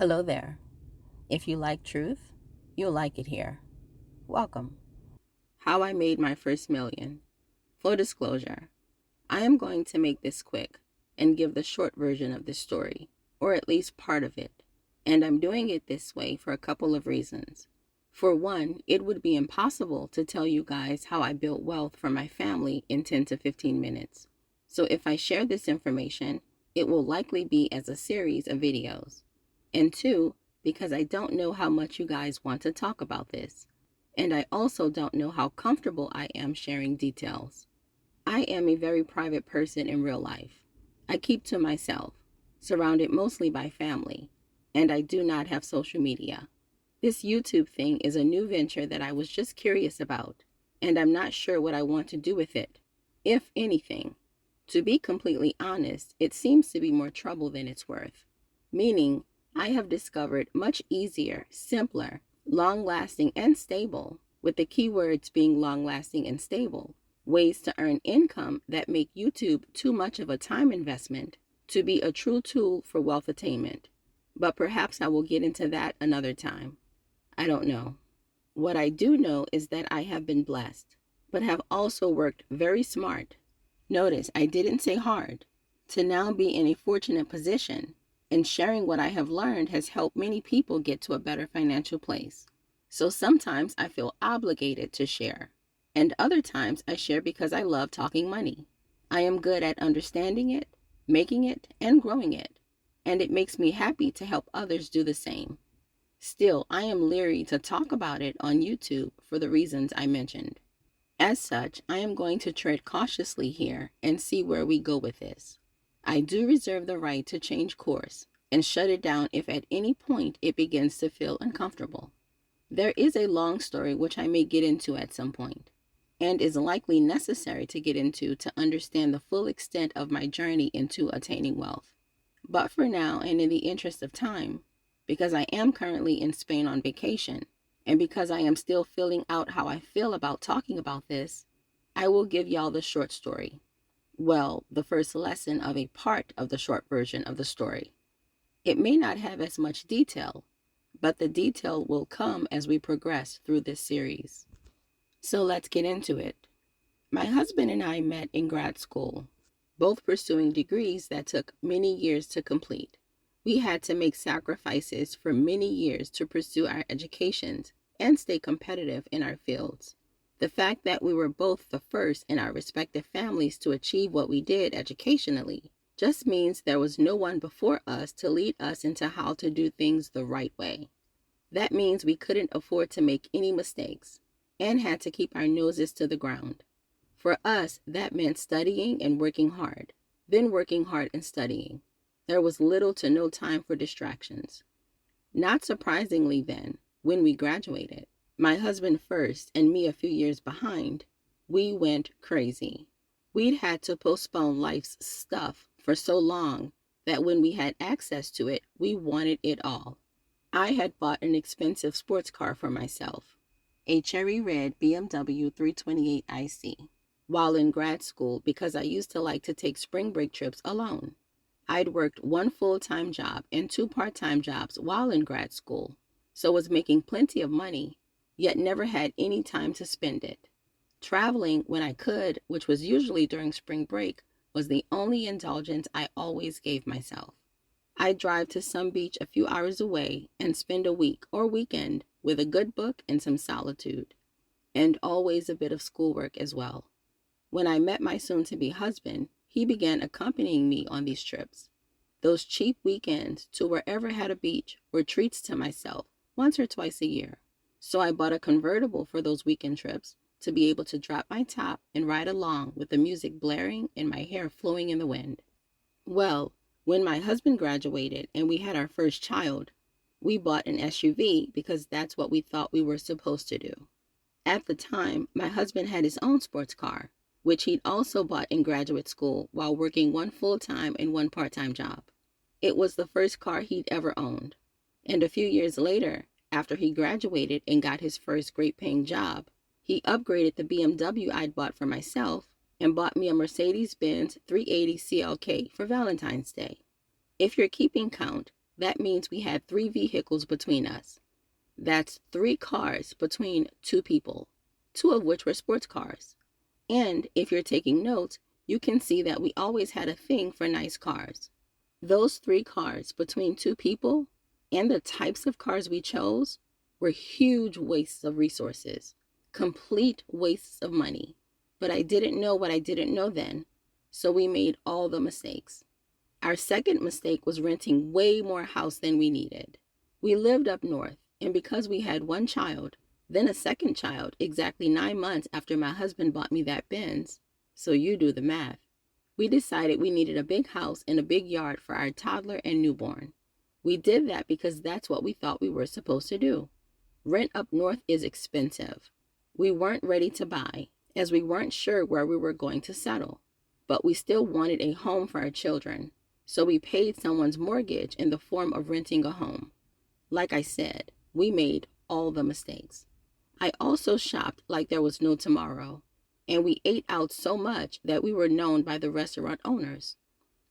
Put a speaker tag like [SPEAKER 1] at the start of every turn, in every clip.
[SPEAKER 1] Hello there. If you like truth, you'll like it here. Welcome. How I made my first million. Full disclosure, I am going to make this quick and give the short version of this story, or at least part of it. And I'm doing it this way for a couple of reasons. For one, it would be impossible to tell you guys how I built wealth for my family in 10 to 15 minutes. So if I share this information, it will likely be as a series of videos. And two, because I don't know how much you guys want to talk about this. And I also don't know how comfortable I am sharing details. I am a very private person in real life. I keep to myself, surrounded mostly by family, and I do not have social media. This YouTube thing is a new venture that I was just curious about, and I'm not sure what I want to do with it, if anything. To be completely honest, it seems to be more trouble than it's worth. Meaning, I have discovered much easier, simpler, long-lasting, and stable, with the keywords being long-lasting and stable, ways to earn income that make YouTube too much of a time investment to be a true tool for wealth attainment. But perhaps I will get into that another time. I don't know. What I do know is that I have been blessed, but have also worked very smart. Notice I didn't say hard, to now be in a fortunate position, and sharing what I have learned has helped many people get to a better financial place. So sometimes I feel obligated to share, and other times I share because I love talking money. I am good at understanding it, making it, and growing it, and it makes me happy to help others do the same. Still, I am leery to talk about it on YouTube for the reasons I mentioned. As such, I am going to tread cautiously here and see where we go with this. I do reserve the right to change course and shut it down if at any point it begins to feel uncomfortable. There is a long story which I may get into at some point, and is likely necessary to get into to understand the full extent of my journey into attaining wealth. But for now, and in the interest of time, because I am currently in Spain on vacation, and because I am still filling out how I feel about talking about this, I will give y'all the short story. Well, the first lesson of a part of the short version of the story. It may not have as much detail, but the detail will come as we progress through this series. So let's get into it. My husband and I met in grad school, both pursuing degrees that took many years to complete. We had to make sacrifices for many years to pursue our educations and stay competitive in our fields. The fact that we were both the first in our respective families to achieve what we did educationally just means there was no one before us to lead us into how to do things the right way. That means we couldn't afford to make any mistakes and had to keep our noses to the ground. For us, that meant studying and working hard, then working hard and studying. There was little to no time for distractions. Not surprisingly then, when we graduated, my husband first and me a few years behind, we went crazy. We'd had to postpone life's stuff for so long that when we had access to it, we wanted it all. I had bought an expensive sports car for myself, a cherry red BMW 328 IC, while in grad school because I used to like to take spring break trips alone. I'd worked one full-time job and two part-time jobs while in grad school, so was making plenty of money, yet never had any time to spend it. Traveling when I could, which was usually during spring break, was the only indulgence I always gave myself. I'd drive to some beach a few hours away and spend a week or weekend with a good book and some solitude, and always a bit of schoolwork as well. When I met my soon-to-be husband, he began accompanying me on these trips. Those cheap weekends to wherever had a beach were treats to myself once or twice a year. So I bought a convertible for those weekend trips to be able to drop my top and ride along with the music blaring and my hair flowing in the wind. Well, when my husband graduated and we had our first child, we bought an SUV because that's what we thought we were supposed to do. At the time, my husband had his own sports car, which he'd also bought in graduate school while working one full-time and one part-time job. It was the first car he'd ever owned. And a few years later, after he graduated and got his first great-paying job, he upgraded the BMW I'd bought for myself and bought me a Mercedes-Benz 380 CLK for Valentine's Day. If you're keeping count, That means we had 3 vehicles between us. That's 3 cars between 2 people, 2 of which were sports cars. And if you're taking notes, you can see that we always had a thing for nice cars. Those 3 cars between 2 people and the types of cars we chose were huge wastes of resources, complete wastes of money. But I didn't know what I didn't know then, so we made all the mistakes. Our second mistake was renting way more house than we needed. We lived up north, and because we had 1 child, then a second child exactly 9 months after my husband bought me that Benz, so you do the math, we decided we needed a big house and a big yard for our toddler and newborn. We did that because that's what we thought we were supposed to do. Rent up north is expensive. We weren't ready to buy, as we weren't sure where we were going to settle, but we still wanted a home for our children, so we paid someone's mortgage in the form of renting a home. Like I said, we made all the mistakes. I also shopped like there was no tomorrow, and we ate out so much that we were known by the restaurant owners.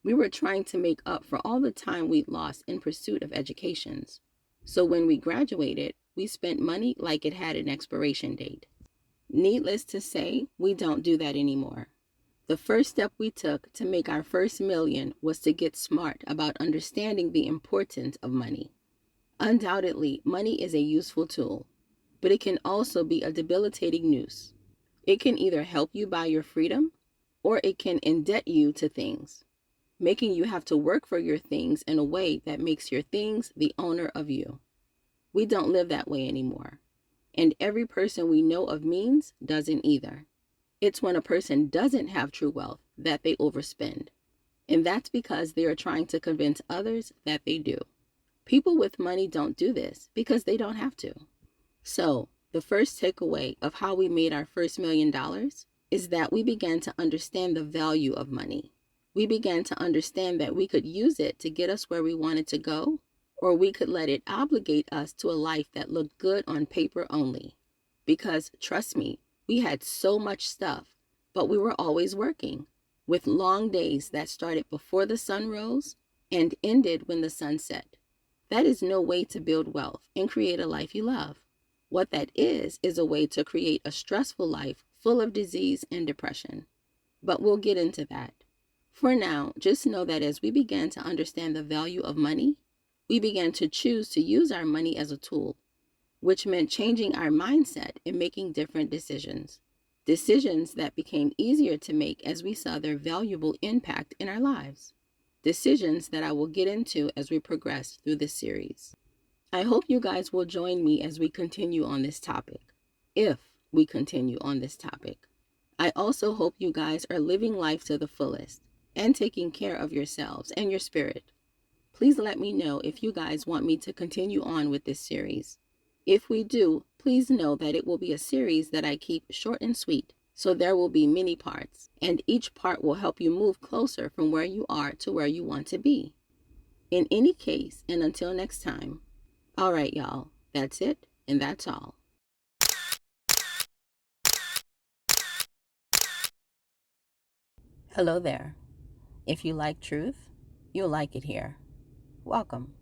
[SPEAKER 1] We were trying to make up for all the time we'd lost in pursuit of educations. So when we graduated, we spent money like it had an expiration date. Needless to say, we don't do that anymore. The first step we took to make our first million was to get smart about understanding the importance of money. Undoubtedly, money is a useful tool, but it can also be a debilitating noose. It can either help you buy your freedom, or it can indebt you to things, making you have to work for your things in a way that makes your things the owner of you. We don't live that way anymore, and every person we know of means doesn't either. It's when a person doesn't have true wealth that they overspend, and that's because they are trying to convince others that they do. People with money don't do this because they don't have to. So, the first takeaway of how we made our first $1,000,000 is that we began to understand the value of money. We began to understand that we could use it to get us where we wanted to go, or we could let it obligate us to a life that looked good on paper only. Because, trust me, we had so much stuff, but we were always working, with long days that started before the sun rose and ended when the sun set. That is no way to build wealth and create a life you love. What that is a way to create a stressful life full of disease and depression. But we'll get into that. For now, just know that as we began to understand the value of money, we began to choose to use our money as a tool, which meant changing our mindset and making different decisions. Decisions that became easier to make as we saw their valuable impact in our lives. Decisions that I will get into as we progress through this series. I hope you guys will join me as we continue on this topic, if we continue on this topic. I also hope you guys are living life to the fullest and taking care of yourselves and your spirit. Please let me know if you guys want me to continue on with this series. If we do, please know that it will be a series that I keep short and sweet, so there will be many parts, and each part will help you move closer from where you are to where you want to be. In any case, and until next time, all right, y'all, that's it, and that's all. Hello there. If you like truth, you'll like it here. Welcome.